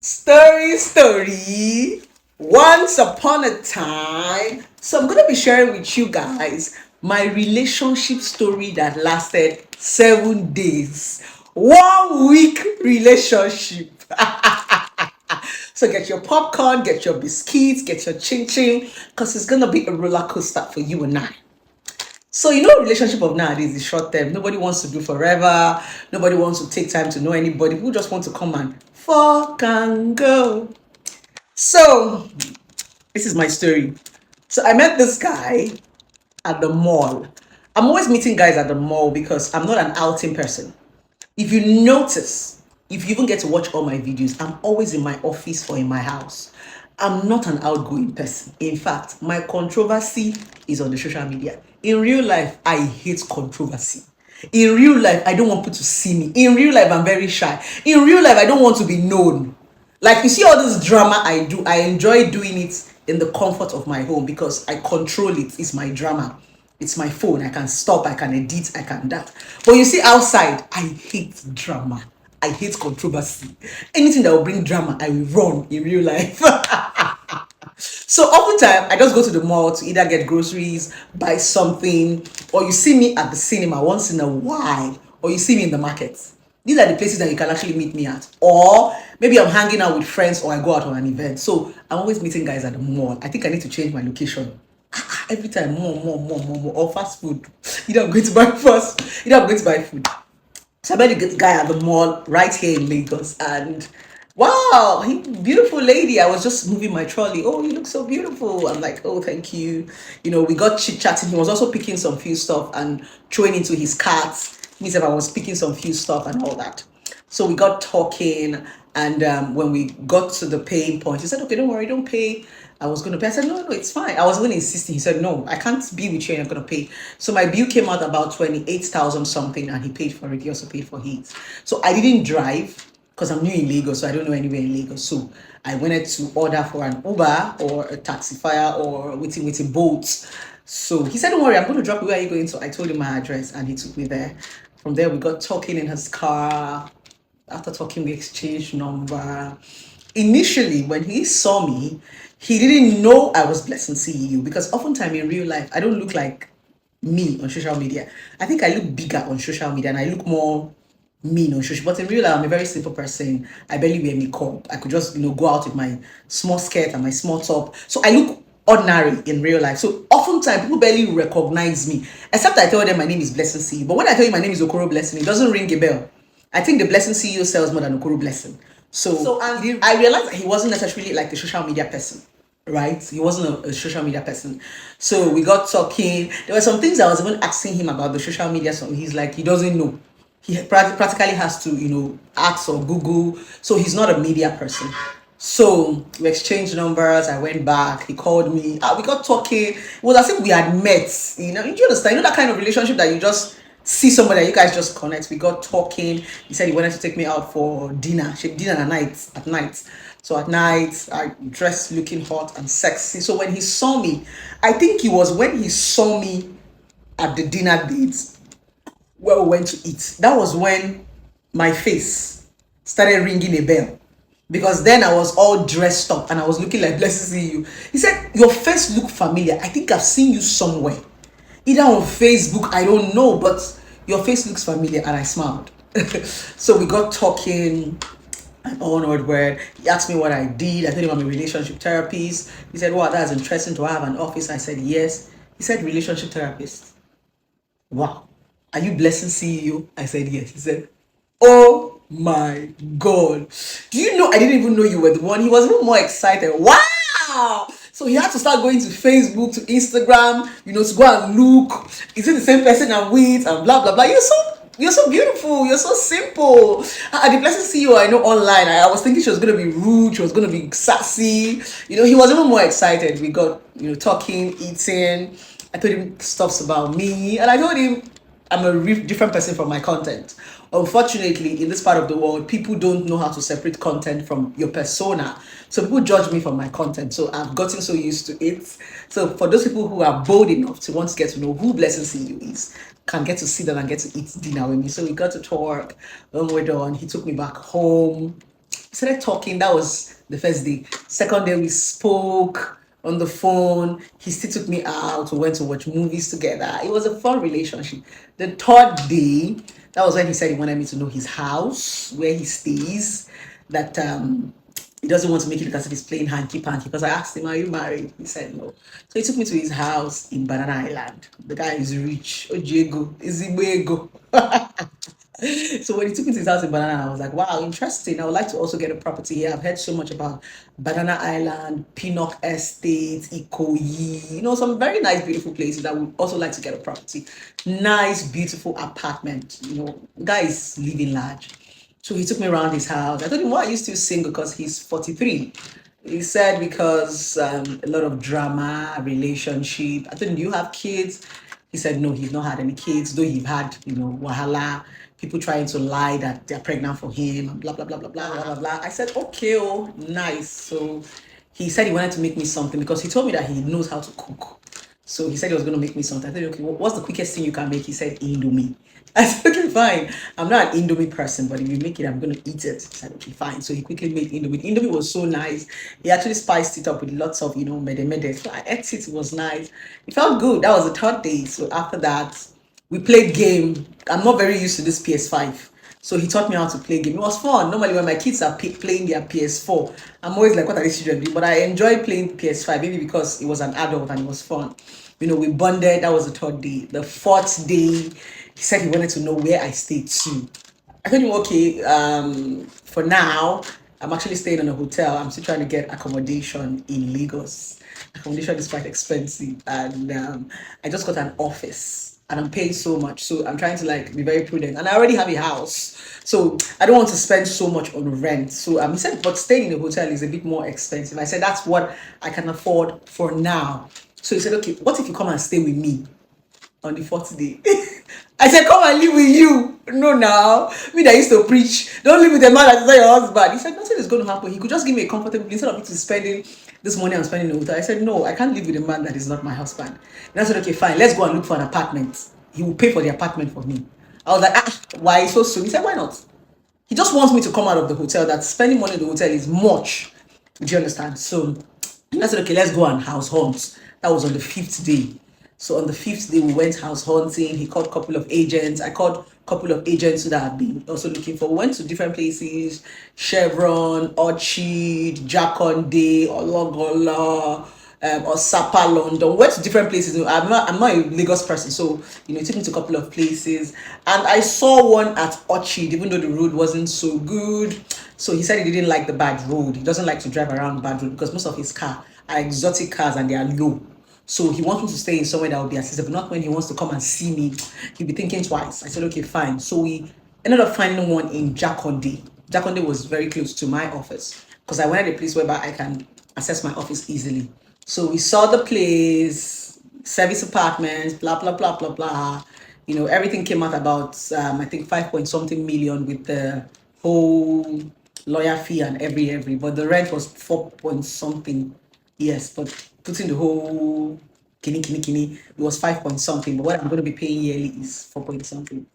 Story. Once upon a time. So I'm gonna be sharing with you guys my relationship story that lasted 7 days. 1 week relationship. So get your popcorn, get your biscuits, get your chin chin, because it's gonna be a roller coaster for you and I. So relationship of nowadays is short term. Nobody wants to do forever. Nobody wants to take time to know anybody. People just want to come and fuck and go. So this is my story. So I met this guy at the mall. I'm always meeting guys at the mall because I'm not an outing person. If you notice, if you even get to watch all my videos, I'm always in my office or in my house. I'm not an outgoing person. In fact, my controversy is on the social media. In real life, I hate controversy. In real life, I don't want people to see me. In real life, I'm very shy. In real life, I don't want to be known. Like, you see all this drama I do, I enjoy doing it in the comfort of my home because I control it. It's my drama. It's my phone. I can stop, I can edit, I can that. But you see, outside, I hate drama. I hate controversy. Anything that will bring drama, I will run in real life. So oftentimes, I just go to the mall to either get groceries, buy something, or you see me at the cinema once in a while, or you see me in the market. These are the places that you can actually meet me at. Or maybe I'm hanging out with friends or I go out on an event. So I'm always meeting guys at the mall. I think I need to change my location. Every time, more, or fast food. Either I'm going to buy fast, either I'm going to buy food. So I met a guy at the mall right here in Lagos, and wow, beautiful lady. I was just moving my trolley. Oh, you look so beautiful. I'm like, oh, thank you. We got chit chatting. He was also picking some few stuff and throwing into his cart. Me said I was picking some few stuff and all that. So we got talking, and when we got to the paying point, he said, "Okay, don't worry, don't pay." I was going to pay. I said, "No, no, it's fine." I was even insisting. He said, "No, I can't be with you and I'm going to pay." So my bill came out about 28,000 something, and he paid for it. He also paid for his. So I didn't drive because I'm new in Lagos, so I don't know anywhere in Lagos. So I wanted to order for an Uber or a taxifier or waiting boat. So he said, "Don't worry, I'm going to drop you where are you going." So I told him my address, and he took me there. From there, we got talking in his car. After talking, we exchanged number. Initially, when he saw me, he didn't know I was Blessing CEO because oftentimes in real life, I don't look like me on social media. I think I look bigger on social media and I look more mean on social. But in real life, I'm a very simple person. I barely wear makeup. I could just go out with my small skirt and my small top. So I look ordinary in real life. So oftentimes people barely recognize me, except I tell them my name is Blessing CEO. But when I tell you my name is Okoro Blessing, it doesn't ring a bell. I think the Blessing CEO sells more than Okoro Blessing. So I realized that he wasn't necessarily like a social media person, right? He wasn't a social media person. So we got talking. There were some things I was even asking him about the social media. So he's like, he doesn't know. He practically has to, ask or Google. So he's not a media person. So we exchanged numbers. I went back. He called me. We got talking. It was as if we had met. Do you understand? That kind of relationship that you just see somebody and you guys just connect. We got talking. He said he wanted to take me out for dinner. Dinner at night. So at night, I dressed looking hot and sexy. So when he saw me, I think it was when he saw me at the dinner date where we went to eat. That was when my face started ringing a bell. Because then I was all dressed up and I was looking like blessed to see you. He said, "Your face look familiar. I think I've seen you somewhere. Either on Facebook, I don't know, but your face looks familiar." And I smiled. So we got talking. And one word. He asked me what I did. I told him I'm a relationship therapist. He said, "Wow, that's interesting to have an office." I said, "Yes." He said, "Relationship therapist. Wow. Are you Blessing CEO?" I said, "Yes." He said, "Oh my God. Do you know I didn't even know you were the one?" He was even more excited. Wow. So he had to start going to Facebook, to Instagram, to go and look. Is it the same person I'm with? And blah, blah, blah. You're so beautiful. You're so simple. The Blessing CEO I know online, I was thinking she was going to be rude. She was going to be sassy. He was even more excited. We got, talking, eating. I told him stuffs about me. And I told him I'm a different person from my content. Unfortunately, in this part of the world, people don't know how to separate content from your persona. So people judge me for my content. So I've gotten so used to it. So for those people who are bold enough to want to get to know who Blessing CEO is, can get to see them and get to eat dinner with me. So we got to talk. When we're done, he took me back home. started talking. That was the first day. Second day, we spoke on the phone. He still took me out. We went to watch movies together. It was a fun relationship. The third day, that was when he said he wanted me to know his house, where he stays, that he doesn't want to make it look as if he's playing hanky panky. Because I asked him, "Are you married?" He said no. So he took me to his house in Banana Island. The guy is rich. Ojego, Izibego. So when he took me to his house in Banana, I was like, wow, interesting. I would like to also get a property here. I've heard so much about Banana Island, Pinnock Estate, Ikoyi, some very nice, beautiful places. I would also like to get a property. Nice, beautiful apartment. Guy is living large. So he took me around his house. I told him, why are you still single? Because he's 43. He said because a lot of drama, relationship. I told him, do you have kids? He said no, he's not had any kids, though he's had, wahala, people trying to lie that they're pregnant for him, and blah, blah, blah, blah, blah, blah, blah, blah. I said, okay, oh, nice. So he said he wanted to make me something because he told me that he knows how to cook. So he said he was going to make me something. I said, okay, what's the quickest thing you can make? He said, Indomie. I said, okay, fine. I'm not an Indomie person, but if you make it, I'm going to eat it. He said, okay, fine. So he quickly made Indomie. The Indomie was so nice. He actually spiced it up with lots of, mede mede. So I ate it. It was nice. It felt good. That was the third day. So after that, we played game. I'm not very used to this PS5. So he taught me how to play game. It was fun. Normally, when my kids are playing their PS4, I'm always like, what are these children doing? But I enjoy playing PS5, maybe because it was an adult and it was fun. We bonded. That was the third day. The fourth day, he said he wanted to know where I stayed too. I told him, okay, for now, I'm actually staying in a hotel. I'm still trying to get accommodation in Lagos. Accommodation is quite expensive. And I just got an office and I'm paying so much. So I'm trying to like be very prudent. And I already have a house. So I don't want to spend so much on rent. So he said, but staying in a hotel is a bit more expensive. I said, that's what I can afford for now. So he said, okay, what if you come and stay with me on the fourth day? I said, come and live with you. No, now. Me that used to preach, don't live with a man that's not your husband. He said, nothing is going to happen. He could just give me a comfortable, instead of me to spending this money I'm spending in the hotel. I said, no, I can't live with a man that is not my husband. And I said, okay, fine, let's go and look for an apartment. He will pay for the apartment for me. I was like, why so soon? He said, why not? He just wants me to come out of the hotel, that spending money in the hotel is much. Do you understand? So I said, okay, let's go and house hunt. That was on the fifth day. So on the fifth day, we went house hunting. He called a couple of agents. I called a couple of agents that I've been also looking for. We went to different places: Chevron, Orchid, Jaconde, Ologola, or Sapa, London. We went to different places. I'm not a Lagos person, so it took me to a couple of places. And I saw one at Orchid, even though the road wasn't so good. So he said he didn't like the bad road. He doesn't like to drive around bad road because most of his car are exotic cars and they are low. So he wants me to stay in somewhere that will be accessible. Not when he wants to come and see me, he'll be thinking twice. I said, okay, fine. So we ended up finding one in Jaconde. Jaconde was very close to my office because I wanted a place whereby I can access my office easily. So we saw the place, service apartments, blah, blah, blah, blah, blah. Everything came out about, I think, 5 point something million with the whole lawyer fee and every, but the rent was 4 point something. Yes, but putting the whole kini, it was 5 point something. But what I'm going to be paying yearly is 4 point something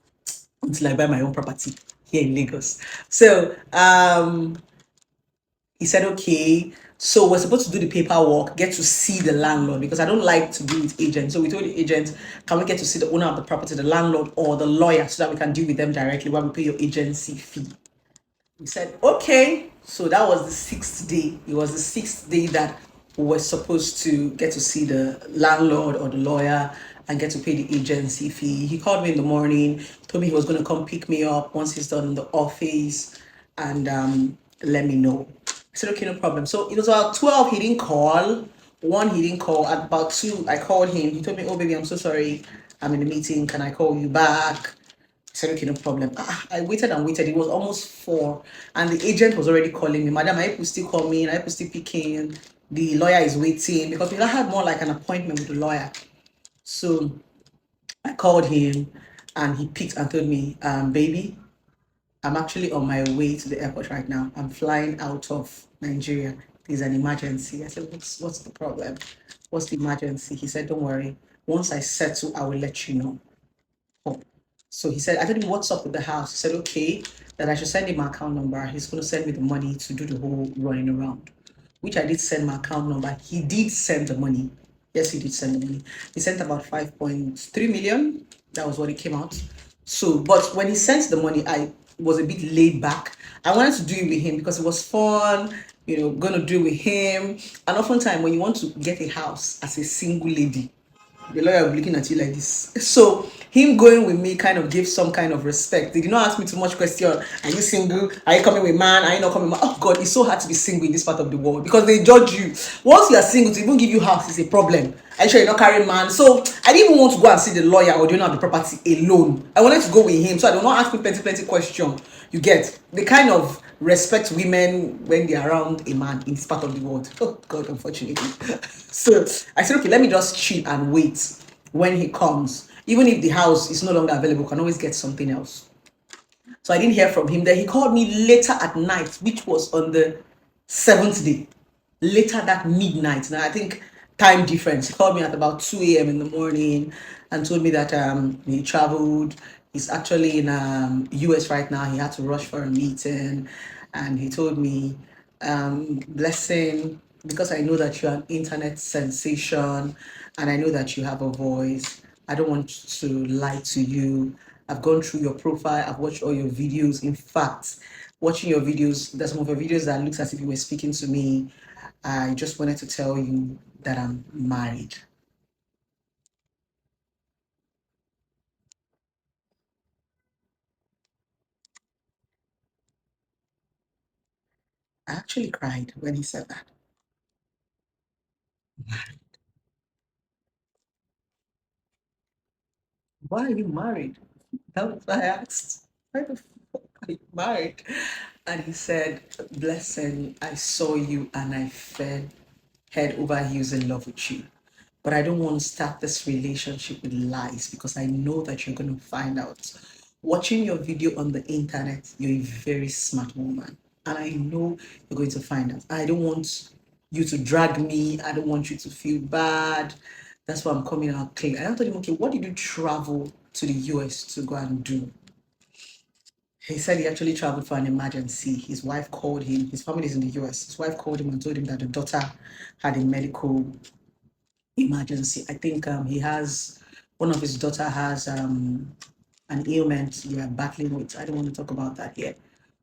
until I buy my own property here in Lagos. So he said, okay. So we're supposed to do the paperwork, get to see the landlord, because I don't like to deal with agents. So we told the agent, can we get to see the owner of the property, the landlord, or the lawyer, so that we can deal with them directly while we pay your agency fee? We said, okay. So that was the sixth day. It was the sixth day that we were supposed to get to see the landlord or the lawyer and get to pay the agency fee. He called me in the morning, told me he was going to come pick me up once he's done in the office and let me know. I said, okay, no problem. So it was about 12, he didn't call. One, he didn't call. At about 2, I called him. He told me, oh, baby, I'm so sorry. I'm in a meeting. Can I call you back? I said, okay, no problem. I waited and waited. It was almost 4. And the agent was already calling me. Madam, I still call me. I still picking. The lawyer is waiting. Because we had more like an appointment with the lawyer. So I called him and he picked and told me, baby, I'm actually on my way to the airport right now. I'm flying out of Nigeria. There's an emergency. I said, what's the problem? What's the emergency? He said, don't worry. Once I settle, I will let you know. Oh. So he said, I told him, what's up with the house? He said, okay, that I should send him my account number. He's going to send me the money to do the whole running around, which I did send my account number. He did send the money. Yes, he did send the money. He sent about 5.3 million. That was what it came out. So, but when he sent the money, I was a bit laid back. I wanted to do it with him because it was fun, gonna do it with him. And oftentimes, when you want to get a house as a single lady, the lawyer will be looking at you like this. So him going with me kind of gave some kind of respect. They did not ask me too much question. Are you single? Are you coming with man? Are you not coming with man? Oh God, it's so hard to be single in this part of the world because they judge you. Once you are single, to even give you house is a problem. Are you sure you're not carrying man? So I didn't even want to go and see the lawyer or do you know the property alone. I wanted to go with him so I do not ask me plenty question. You get the kind of respect women when they're around a man in this part of the world. Oh God, unfortunately. So I said, okay, let me just chill and wait when he comes. Even if the house is no longer available, I can always get something else. So I didn't hear from him. Then he called me later at night, which was on the seventh day. Later that midnight. Now I think time difference. He called me at about 2 a.m. in the morning and told me that he traveled. He's actually in US right now. He had to rush for a meeting. And he told me, blessing, because I know that you're an internet sensation and I know that you have a voice. I don't want to lie to you. I've gone through your profile, I've watched all your videos. In fact, watching your videos, there's some of your videos that looks as if you were speaking to me. I just wanted to tell you that I'm married. I actually cried when he said that. Why are you married? That was what I asked. Why the fuck are you married? And he said, blessing, I saw you and I fell head over heels in love with you. But I don't want to start this relationship with lies because I know that you're going to find out. Watching your video on the internet, you're a very smart woman. And I know you're going to find out. I don't want you to drag me. I don't want you to feel bad. That's why I'm coming out clean. And I told him, okay, what did you travel to the US to go and do? He said he actually traveled for an emergency. His wife called him. His family is in the US. His wife called him and told him that the daughter had a medical emergency. I think he has one of his daughter has an ailment you are battling with. I don't want to talk about that here.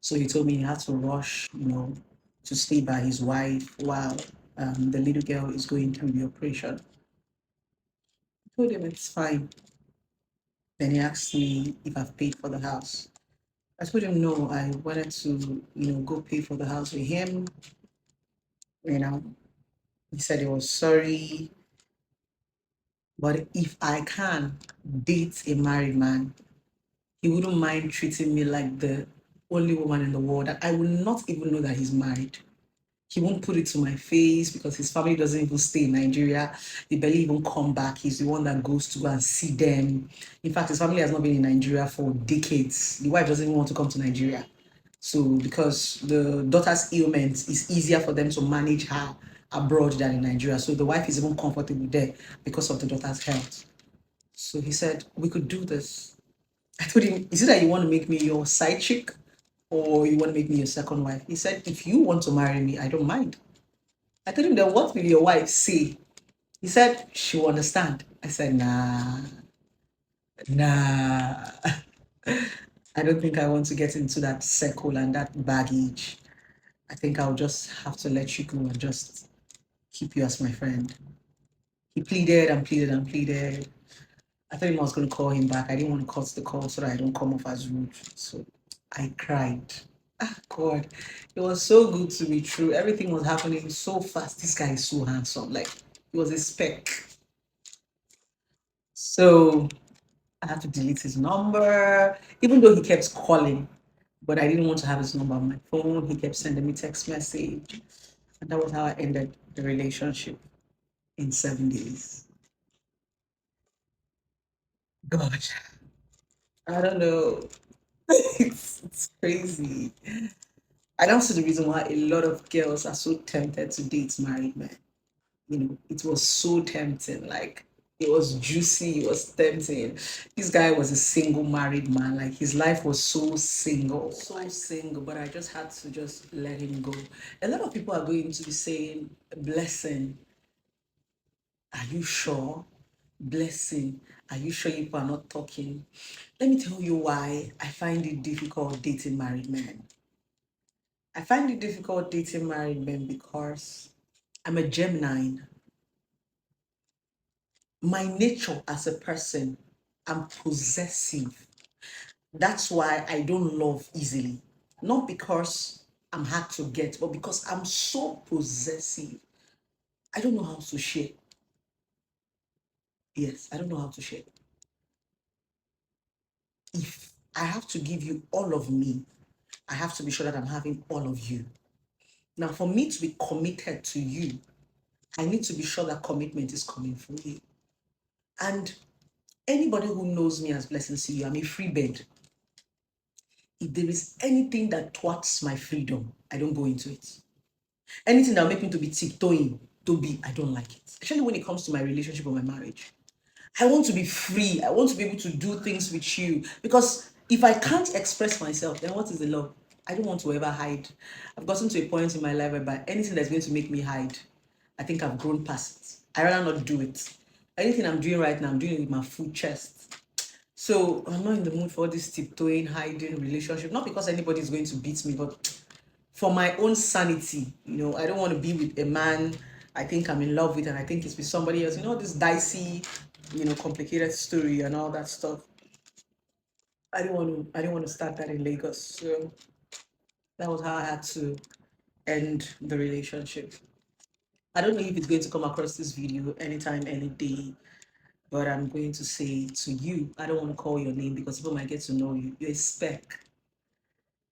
So he told me he had to rush, to stay by his wife while the little girl is going through the operation. I told him it's fine. Then he asked me if I've paid for the house. I told him no, I wanted to, go pay for the house with him. You know, he said he was sorry, but if I can date a married man, he wouldn't mind treating me like the only woman in the world. I will not even know that he's married. He won't put it to my face because his family doesn't even stay in Nigeria. They barely even come back. He's the one that goes to go and see them. In fact, his family has not been in Nigeria for decades. The wife doesn't even want to come to Nigeria. So, because the daughter's ailment is easier for them to manage her abroad than in Nigeria. So, the wife is even comfortable there because of the daughter's health. So, he said, we could do this. I told him, is it that you want to make me your side chick or you want to make me your second wife? He said, if you want to marry me, I don't mind. I told him, then what will your wife say? He said, she will understand. I said, nah, nah. I don't think I want to get into that circle and that baggage. I think I'll just have to let you go and just keep you as my friend. He pleaded and pleaded and pleaded. I thought I was going to call him back. I didn't want to cut the call so that I don't come off as rude. So I cried. Ah, God, it was so good to be true. Everything was happening so fast. This guy is so handsome. Like, he was a speck. So I had to delete his number, even though he kept calling. But I didn't want to have his number on my phone. He kept sending me text message. And that was how I ended the relationship in 7 days. God, I don't know. It's crazy. I don't see the reason why a lot of girls are so tempted to date married men. It was so tempting. Like, It was juicy, it was tempting. This guy was a single married man. Like his life was so single, but I just had to just let him go. A lot of people are going to be saying, blessing, are you sure? Blessing, are you sure you are not talking? Let me tell you why I find it difficult dating married men. I find it difficult dating married men because I'm a Gemini. My nature as a person, I'm possessive. That's why I don't love easily. Not because I'm hard to get, but because I'm so possessive. I don't know how to share. Yes, I don't know how to share. If I have to give you all of me, I have to be sure that I'm having all of you. Now, for me to be committed to you, I need to be sure that commitment is coming from you. And anybody who knows me as Blessing to you, I'm a free bird. If there is anything that thwarts my freedom, I don't go into it. Anything that will make me to be tiptoeing, I don't like it. Especially when it comes to my relationship or my marriage. I want to be free. I want to be able to do things with you. Because if I can't express myself, then what is the love? I don't want to ever hide. I've gotten to a point in my life whereby anything that's going to make me hide, I think I've grown past it. I rather not do it. Anything I'm doing right now, I'm doing it with my full chest. So I'm not in the mood for this tiptoeing, hiding relationship. Not because anybody is going to beat me, but for my own sanity. I don't want to be with a man I think I'm in love with and I think it's with somebody else. This dicey, complicated story and all that stuff. I didn't want to start that in Lagos. So that was how I had to end the relationship. I don't know if it's going to come across this video anytime, any day, but I'm going to say to you, I don't want to call your name because people might get to know you. You're a spec.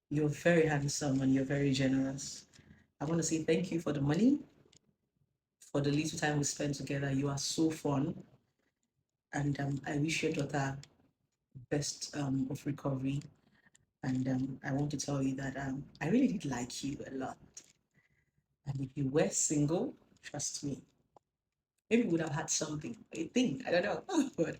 You're very handsome and you're very generous. I want to say thank you for the money, for the little time we spent together. You are so fun. And I wish your daughter best of recovery. And I want to tell you that I really did like you a lot. And if you were single, trust me, maybe we would have had something. I think, I don't know. But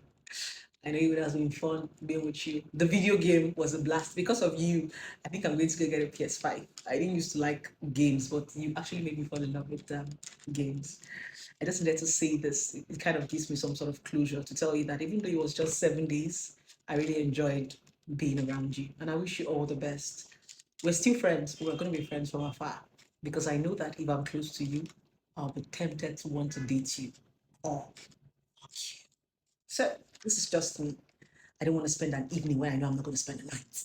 I know it would have been fun being with you. The video game was a blast. Because of you, I think I'm going to go get a PS5. I didn't used to like games, but you actually made me fall in love with games. I just wanted to say this. It kind of gives me some sort of closure to tell you that even though it was just 7 days, I really enjoyed being around you. And I wish you all the best. We're still friends, but we're going to be friends from afar. Because I know that if I'm close to you, I'll be tempted to want to date you. Or fuck you. So, this is just me. I don't want to spend an evening where I know I'm not going to spend the night.